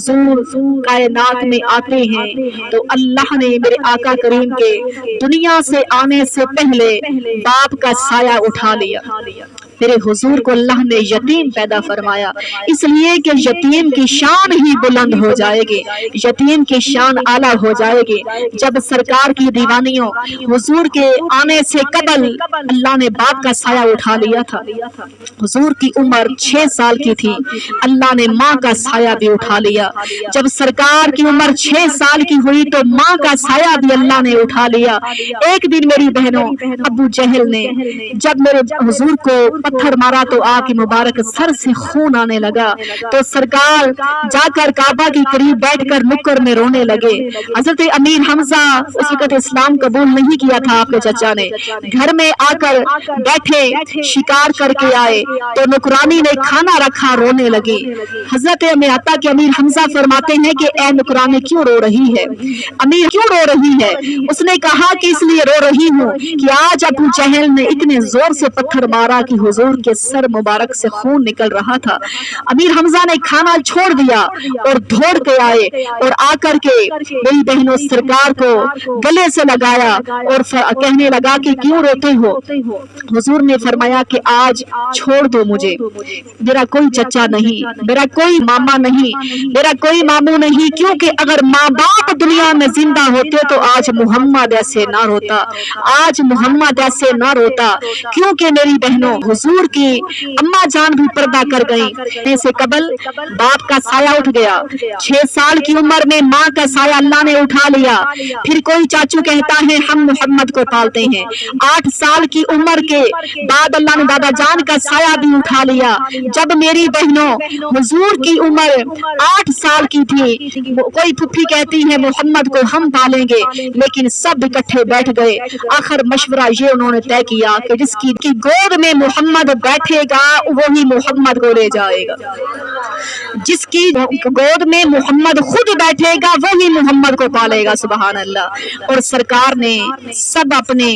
हुजूर कायनात में आते हैं तो अल्लाह ने मेरे आका करीम के दुनिया से आने से पहले बाप का साया उठा लिया। मेरे हुजूर को अल्लाह ने यतीम पैदा फरमाया, इसलिए कि यतीम की शान ही बुलंद हो जाएगी, यतीम की शान आला हो जाएगी। जब सरकार की दीवानियों हुजूर के आने से कबल अल्लाह ने बाप का साया उठा लिया था। हुजूर की उम्र 6 साल की थी, अल्लाह ने माँ का साया भी उठा लिया। जब सरकार की उम्र 6 साल की हुई तो माँ का साया भी अल्लाह ने उठा लिया। एक दिन मेरी बहनों, अबू जहल ने जब मेरे हुजूर को पत्थर मारा तो आके मुबारक सर से खून आने लगा, तो सरकार जाकर काबा के करीब बैठकर नुक्कर में रोने लगे। हजरत अमीर हमजा उस वक्त इस्लाम कबूल नहीं किया था आपके चचा ने, घर में आकर बैठे शिकार करके आए तो नुकरानी ने खाना रखा, रोने लगी। हजरत अमीर के अमीर हमजा फरमाते हैं कि ए नुकरानी क्यों रो रही है, अमीर क्यों रो रही है? उसने कहा कि इसलिए रो रही हूँ कि आज अबू जहल ने इतने जोर से पत्थर मारा कि हुजूर के सर मुबारक से खून निकल रहा था। अमीर हमजा ने खाना छोड़ दिया और दौड़ के आए और आकर के मेरी बहनों सरकार को गले से लगाया और कहने लगा कि क्यों रोते हो? हुजूर ने फरमाया कि आज छोड़ दो मुझे, मेरा कोई चचा नहीं, मेरा कोई मामा नहीं, मेरा कोई मामू नहीं, क्योंकि अगर माँ बाप दुनिया में जिंदा होते तो आज मोहम्मद ऐसे ना रोता, आज मोहम्मद ऐसे ना रोता। क्योंकि मेरी बहनों हुजूर की अम्मा जान भी पर्दा कर गई, से कबल बाप का साया उठ गया। 6 साल की उम्र में माँ का साया अल्लाह ने उठा लिया। फिर कोई चाचू कहता है हम मोहम्मद को पालते हैं। 8 साल की उम्र के बाद अल्लाह ने दादा जान का साया भी उठा लिया। जब मेरी बहनों हुजूर की उम्र 8 साल की थी, कोई फुफी कहती है मोहम्मद को हम पालेंगे, लेकिन सब इकट्ठे बैठ गए। आखिर मशवरा ये उन्होंने तय किया कि जिसकी गोद में मोहम्मद बैठेगा वही मोहम्मद को ले जाएगा, जिसकी गोद में मोहम्मद खुद बैठेगा वही मोहम्मद को पालेगा। सुभान अल्लाह। और सरकार ने सब अपने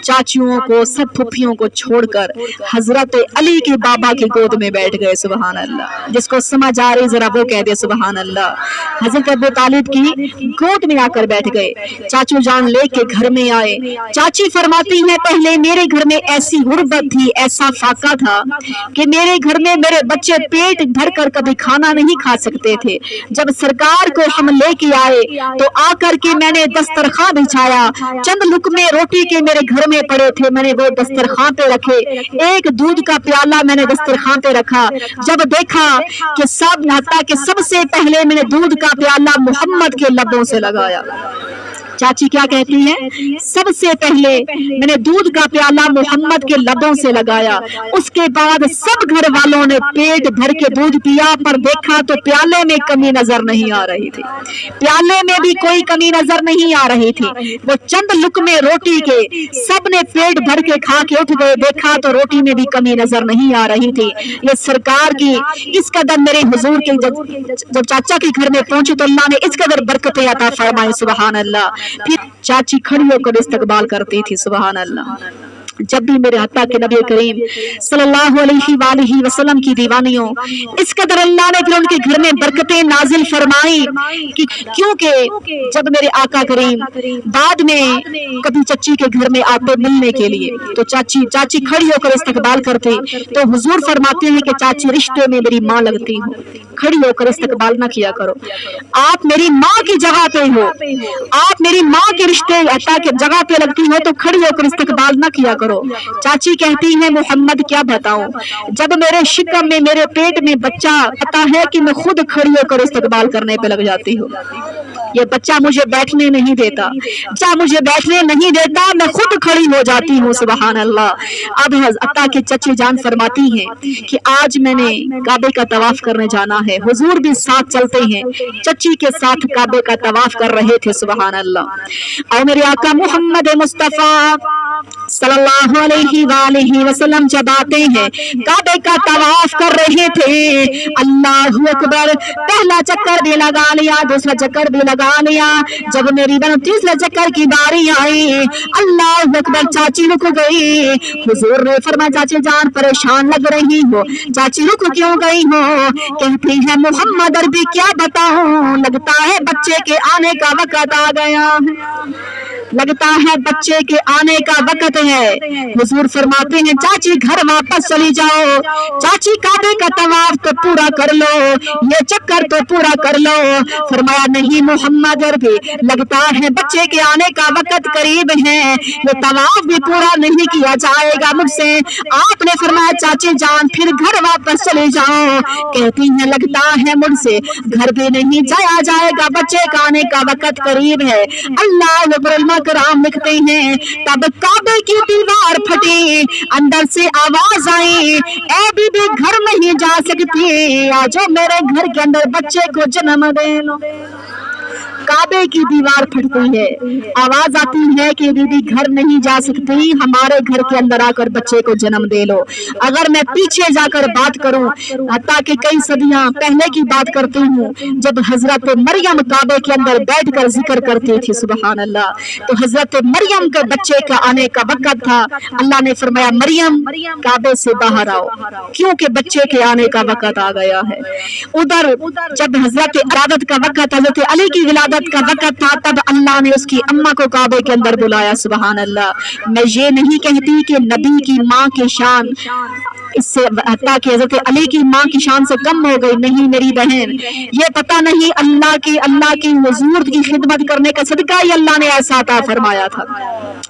चाचियों को, सब फुफियों को छोड़कर हजरत अली के बाबा की गोद में बैठ गए। सुभान अल्लाह। जिसको समझ आ रही जरा वो कह दे सुभान अल्लाह। हजरत अबू तालिब की गोद में आकर बैठ गए। चाचू जान लेके घर में आए। चाची फरमाती है पहले मेरे घर में ऐसी गुर्बत थी, ऐसा फाका था कि मेरे घर में मेरे बच्चे पेट भर कर कभी खाना नहीं खा सकते थे। जब सरकार को हम लेके आए तो आकर के मैंने दस्तरखान बिछाया, चंद लुकमे रोटी के मेरे घर में पड़े थे, मैंने वो दस्तरखान पे रखे। एक दूध का प्याला मैंने दस्तरखान पे रखा। जब देखा कि सब नहाता कि सबसे पहले मैंने दूध का प्याला मोहम्मद के लबों से लगाया। चाची क्या कहती है? सबसे पहले मैंने दूध का प्याला मोहम्मद के लबों से लगाया। उसके बाद सब घर वालों ने पेट भर के दूध पिया, पर देखा तो प्याले में कमी नजर नहीं आ रही थी, प्याले में भी कोई कमी नजर नहीं आ रही थी। वो चंद लुकमे रोटी के सब ने पेट भर के खा के उठ गए। देखा तो रोटी में भी कमी नजर नहीं आ रही थी। ये सरकार की इस कदर मेरे हुजूर के जब चाचा के घर में पहुंचे तो अल्लाह ने इस कदर बरकतें अता फरमाई। सुभान अल्लाह। फिर चाची खड़ी होकर इस्तकबाल करती थी। सुभान अल्लाह। जब भी मेरे हत्ता के नबी करीम सल्लल्लाहु अलैहि वसल्लम की दीवानियों इस कदर अल्लाह ने फिर उनके घर में बरकतें नाजिल फरमाई कि क्योंकि जब मेरे आका करीम बाद में कभी चच्ची के घर में आते मिलने के लिए तो चाची खड़ी होकर इस्तकबाल करती, तो हुजूर फरमाते हैं कि चाची रिश्ते में मेरी माँ लगती हो, खड़ी होकर इस्तकबाल ना किया करो। आप मेरी माँ की जगह पे हो, आप मेरी माँ के रिश्ते हत्ता के जगह पे लगती हो तो खड़ी होकर इस्तकबाल ना किया करो। चाची कहती है मोहम्मद क्या बताऊं, जब मेरे शिकम में मेरे पेट में बच्चा पता है कि मैं खुद खड़ी होकर इस्तकबाल करने पे लग जाती हूँ। ये बच्चा मुझे बैठने नहीं देता, बच्चा मुझे बैठने नहीं देता, मैं खुद खड़ी हो जाती हूँ। सुभान अल्लाह। अब अता के चची जान फरमाती हैं कि आज मैंने काबे का तवाफ करने जाना है। हुजूर भी साथ चलते हैं, चची के साथ काबे का तवाफ कर रहे थे। सुभान अल्लाह। और मेरे आका मोहम्मद मुस्तफा सल्लल्लाहु अलैहि वसल्लम जब आते हैं काबे का तवाफ कर रहे थे, अल्लाहु अकबर, पहला चक्कर भी लगा लिया, दूसरा चक्कर भी लगा लगा लिया। जब मेरी 29 चक्कर की बारी आई, अल्लाह अकबर, चाची रुक गई। हुजूर ने फरमाया चाची जान परेशान लग रही हो, चाची रुक क्यों गई हो? कहती है मोहम्मद अरबी क्या बताऊं, लगता है बच्चे के आने का वक्त आ गया है, लगता है बच्चे के आने का वक्त है। हुजूर फरमाते हैं चाची घर वापस चली जाओ, चाची काबे का तवाफ तो पूरा कर लो, ये चक्कर तो पूरा कर लो। फरमाया नहीं मोहम्मद अरबी, लगता है बच्चे के आने का वक्त करीब है, ये तवाफ भी पूरा नहीं किया जाएगा मुझसे। आपने फरमाया चाची जान फिर घर वापस चले जाओ। कहती है लगता है मुझसे घर भी नहीं जाया जाएगा, बच्चे का आने का वक्त करीब है। अल्लाह कराम लिखते हैं तब काबे की दीवार फटी, अंदर से आवाज आई, ए बीबी घर नहीं जा सकती, आजो मेरे घर के अंदर बच्चे को जन्म दे लो। काबे की दीवार फटती है, आवाज आती है कि बीबी घर नहीं जा सकती, हमारे घर के अंदर आकर बच्चे को जन्म दे लो। अगर मैं पीछे जाकर बात करूं, ताकि कई सदियां पहले की बात करती हूँ, जब हजरत मरियम काबे के अंदर बैठकर जिक्र करती थी, सुबहान अल्लाह, तो हजरत मरियम के बच्चे का आने का वक्त था। अल्लाह ने फरमाया मरियम काबे से बाहर आओ, क्योंकि बच्चे के आने का वक्त आ गया है। उधर जब हजरत इबादत का वक्त, हजरत अली की विलादत का वक्त था, तब अल्लाह ने उसकी अम्मा को काबे के अंदर बुलाया। सुबहान अल्लाह। मैं ये नहीं कहती कि नबी की माँ की शान इससे ताकि हजरत अली की माँ की शान से कम हो गई, नहीं मेरी बहन, ये पता नहीं अल्लाह की हुजूर की खिदमत करने का सदका ही अल्लाह ने ऐसा अता फरमाया था।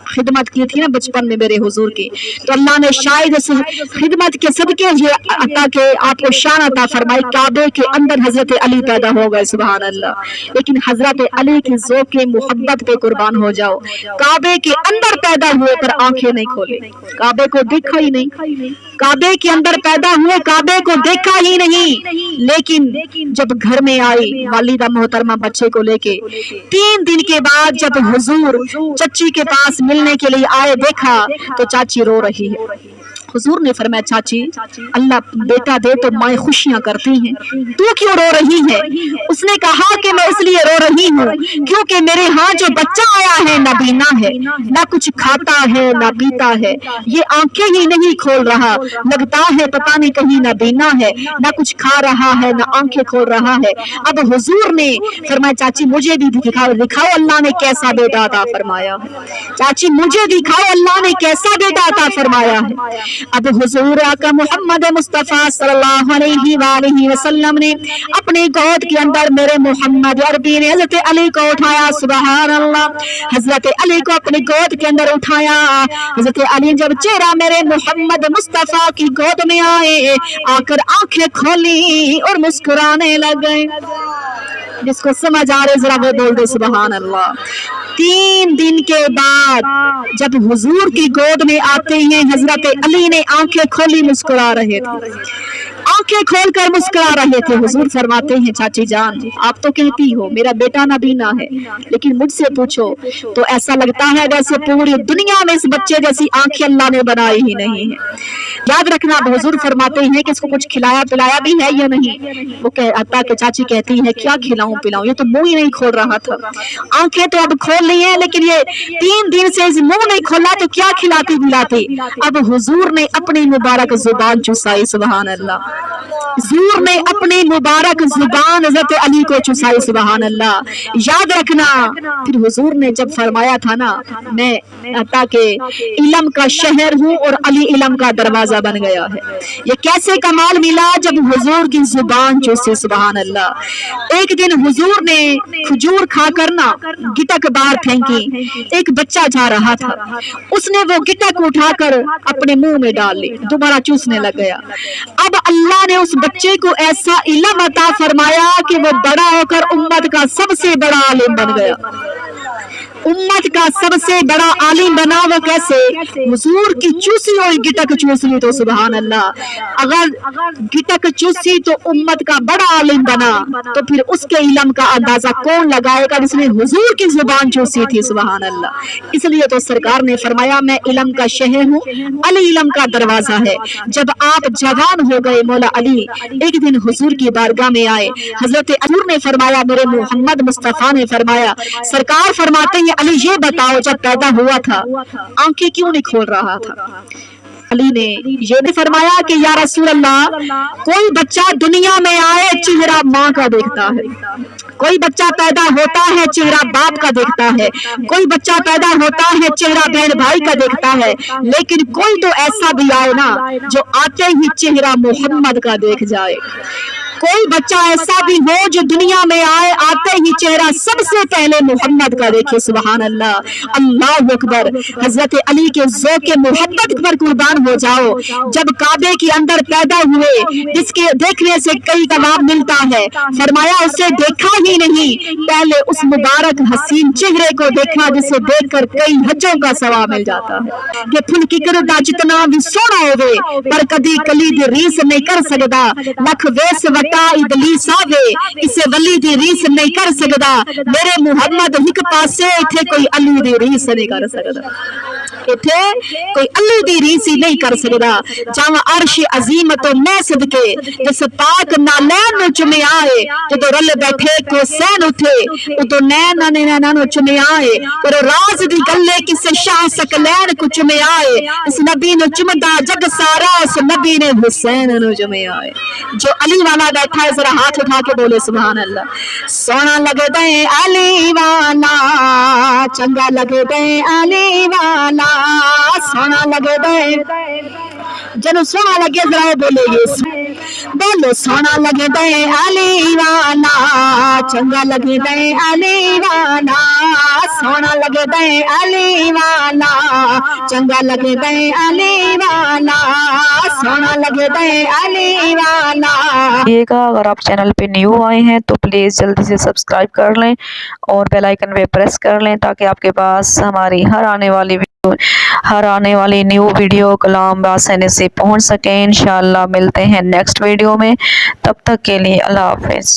खिदमत की थी ना बचपन में मेरे हुजूर की, तो अल्लाह ने शायद इस खिदमत के सदके ये अता के आपको शान अता फरमाई, काबे के अंदर हजरत अली पैदा हो गए। सुभान अल्लाह। लेकिन हजरत अली की ज़ौक़ मोहब्बत पे कुर्बान हो जाओ, काबे के अंदर पैदा हुए पर आंखें नहीं खोली, काबे को देखा ही नहीं, काबे के अंदर पैदा हुए, काबे को देखा ही नहीं। लेकिन जब घर में आई वालिदा मोहतरमा बच्चे को लेके, 3 दिन के बाद जब हुजूर चच्ची के पास मिलने के लिए आए, देखा तो चाची रो रही है। हुजूर ने फरमाया चाची अल्लाह बेटा दे तो माएँ खुशियां करती हैं, तू क्यों रो रही है? उसने कहा कि मैं इसलिए रो रही हूँ क्योंकि मेरे यहाँ जो बच्चा आया है ना बीना है, ना कुछ खाता है ना पीता है, ये आंखें ही नहीं खोल रहा, लगता है पता नहीं कहीं ना बीना है, ना कुछ खा रहा है ना आंखें खोल रहा है। अब हुजूर ने फरमाया चाची मुझे भी दिखाओ अल्लाह ने कैसा बेटा अता फरमाया है, चाची मुझे दिखाओ अल्लाह ने कैसा बेटा अता फरमाया है। अब हुजूर आका मोहम्मद मुस्तफा सल्लल्लाहु अलैहि वसल्लम ने अपने गोद के अंदर मेरे मोहम्मद अरबी ने हजरत अली को उठाया। सुभान अल्लाह। हजरत अली को अपने गोद के अंदर उठाया। हजरत अली जब चेहरा मेरे मोहम्मद मुस्तफा की गोद में आए, आकर आंखें खोली और मुस्कुराने लग गए। जिसको समझ आ रहे जरा वो बोल दे सुभान अल्लाह। 3 दिन के बाद जब हुजूर की गोद में आते हैं, हजरत अली ने आंखें खोली, मुस्कुरा रहे थे, आंखें खोलकर मुस्कुरा रहे थे। हुजूर फरमाते हैं चाची जान आप तो कहती हो मेरा बेटा नबीना है, लेकिन मुझसे पूछो तो ऐसा लगता है जैसे पूरी दुनिया में इस बच्चे जैसी आंखें अल्लाह ने बनाई ही नहीं है। याद रखना हुजूर फरमाते हैं कि इसको कुछ खिलाया पिलाया भी है या नहीं? वो कहता कि चाची कहती है क्या खिलाऊं पिलाऊं, ये तो मुंह ही नहीं खोल रहा था, आंखें तो अब खोल ली है लेकिन ये 3 दिन से इस मुंह नहीं खोला तो क्या खिलाती पिलाती। अब हुजूर ने अपनी मुबारक जुबान चुसाई। सुभान अल्लाह। हुजूर ने अपनी मुबारक जुबान हजरत अली को चुसाई। सुभान अल्लाह। याद रखना फिर हुजूर ने जब फरमाया था ना मैं अता के इल्म का शहर हूँ और अली इल्म का दरवाजा बन गया है, ये कैसे कमाल मिला जब हुजूर की जुबान चूसी। सुभान अल्लाह। एक दिन हुजूर ने खजूर खाकर ना गिटक बाहर फेंकी, एक बच्चा जा रहा था, उसने वो गिटक उठाकर अपने मुंह में डाल ली, दोबारा चूसने लग गया। अब अल्लाह ने उस बच्चे को ऐसा इल्म अता फरमाया कि वो बड़ा होकर उम्मत का सबसे बड़ा आलिम बन गया। उम्मत का सबसे बड़ा आलिम बना वो कैसे? हुजूर की चूसी हुई गिटक चूस ली तो सुभान अल्लाह। अगर गिटक चूसी तो उम्मत का बड़ा आलिम बना, तो फिर उसके इल्म का अंदाजा कौन लगाएगा जिसने हुजूर की जुबान चूसी थी? सुभान अल्लाह। इसलिए तो सरकार ने फरमाया मैं इल्म का शहर हूँ, अली इल्म का दरवाजा है। जब आप जवान हो गए मौला अली एक दिन हुजूर की बारगाह में आए, हजरत हुजूर ने फरमाया, मेरे मोहम्मद मुस्तफा ने फरमाया, सरकार फरमाते हैं अली ये बताओ जब पैदा हुआ था आंखें क्यों नहीं खोल रहा था? अली ने ये नहीं फरमाया कि या रसूल अल्लाह, कोई बच्चा दुनिया में आए चेहरा माँ का देखता है, कोई बच्चा पैदा होता है चेहरा बाप का देखता है, कोई बच्चा पैदा होता है चेहरा बहन भाई का देखता है, लेकिन कोई तो ऐसा भी आए ना जो आते ही चेहरा मोहम्मद का देख जाए। कोई बच्चा ऐसा भी हो जो दुनिया में आए आते ही चेहरा सबसे पहले मोहम्मद का देखे। सुभान अल्लाह, अल्लाह अकबर। हजरत अली के ज़ौक़ मोहब्बत पर कुर्बान हो जाओ। जब काबे के अंदर पैदा हुए, जिसके देखने से कई सवाब मिलता है, फरमाया उसे देखा ही नहीं, पहले उस मुबारक हसीन चेहरे को देखा जिसे देखकर कई हज्जों का सवाब मिल जाता है। कि फुल की करदा जितना भी सोना होवे पर कदी कली दी रीस नहीं कर सकदा, लख वेस इबलीस आवे इसे वली दी रीस नहीं कर सकदा, मेरे मुहम्मद हिक पासे इथे कोई अली दी रीस नहीं कर सकदा, इथे कोई अली दी रीस ही नहीं कर सकदा। जावा अर्श अजीम तो मैं सदके जिस पाक नालैन नु चुमे आए, जदों रल बैठे को सैन उठे उदों नैन ने नैना नु चुमे आए, पर राज दी गल्ले किसे शाह सकलैन को चुमे आए, इस नबी नु चुमदा जग सारा उस नबी ने हुसैन नु चुमे आए। जो अली वाला बैठा है जरा हाथ उठा के बोले सुभान अल्लाह। सोना लगदा है अली वाला, चंगा लगदा है अली वाला, सोना लगदा है, जनो सोना लगे जरा बोलेंगे, बोलो सोना लगदा है अली वाला, चंगा लगदा है अली वाला, सोना लगदा है अली वाला, चंगा लगदा है अली वाला, सोना लगदा है अली वाला। अगर आप चैनल पे न्यू आए हैं तो प्लीज़ जल्दी से सब्सक्राइब कर लें और बेल आइकन पे प्रेस कर लें ताकि आपके पास हमारी हर आने वाली न्यू वीडियो कलाम आसानी से पहुंच सके। इंशाअल्लाह मिलते हैं नेक्स्ट वीडियो में, तब तक के लिए अल्लाह हाफिज़।